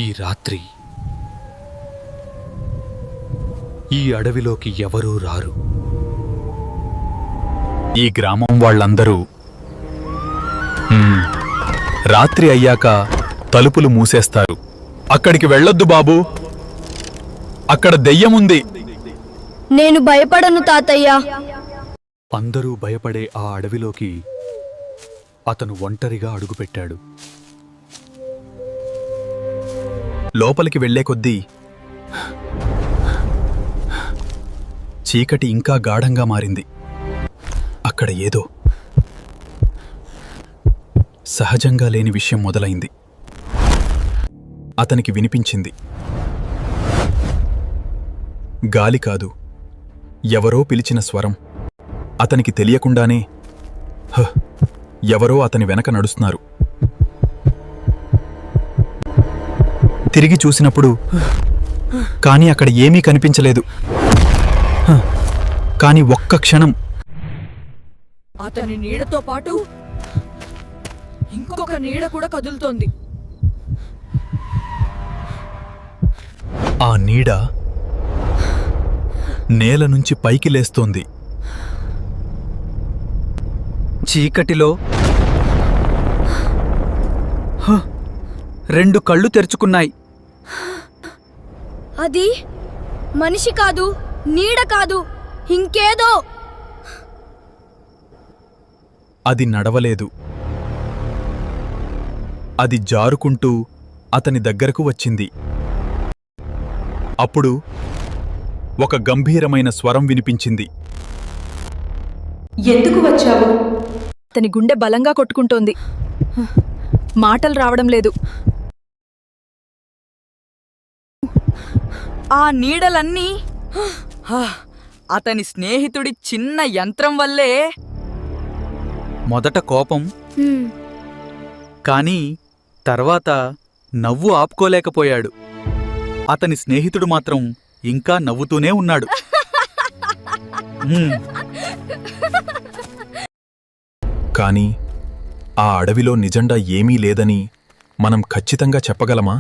ఈ రాత్రి ఈ అడవిలోకి ఎవరూ రారు. ఈ గ్రామం వాళ్ళందరూ రాత్రి అయ్యాక తలుపులు మూసేస్తారు. అక్కడికి వెళ్ళొద్దు బాబూ, అక్కడ దెయ్యముంది. నేను భయపడను తాతయ్య. అందరూ భయపడే ఆ అడవిలోకి అతను ఒంటరిగా అడుగుపెట్టాడు. లోపలికి వెళ్లే కొద్దీ చీకటి ఇంకా గాఢంగా మారింది. అక్కడ ఏదో సహజంగా లేని విషయం మొదలైంది. అతనికి వినిపించింది. గాలి కాదు, ఎవరో పిలిచిన స్వరం. అతనికి తెలియకుండానే ఎవరో అతని వెనక నడుస్తున్నారు. తిరిగి చూసినప్పుడు కాని అక్కడ ఏమీ కనిపించలేదు. కాని ఒక్క క్షణం అతని నీడతో పాటు ఇంకొక నీడ కూడా కదులుతోంది. ఆ నీడ నేల నుంచి పైకి లేస్తోంది. చీకటిలో రెండు కళ్ళు తెరుచుకున్నాయి. అది మనిషి కాదు, నీడ కాదు, ఇంకేదో. అది నడవలేదు. అది జారుకుంటూ అతని దగ్గరకు వచ్చింది. అప్పుడు ఒక గంభీరమైన స్వరం వినిపించింది. ఎందుకు వచ్చావు? అతని గుండె బలంగా కొట్టుకుంటోంది. మాటలు రావడం లేదు. ఆ నీడలన్నీ అతని స్నేహితుడి చిన్న యంత్రం వల్లే. మొదట కోపం, కానీ తర్వాత నవ్వు ఆపుకోలేకపోయాడు. అతని స్నేహితుడు మాత్రం ఇంకా నవ్వుతూనే ఉన్నాడు. కాని ఆ అడవిలో నిజంగా ఏమీ లేదని మనం ఖచ్చితంగా చెప్పగలమా?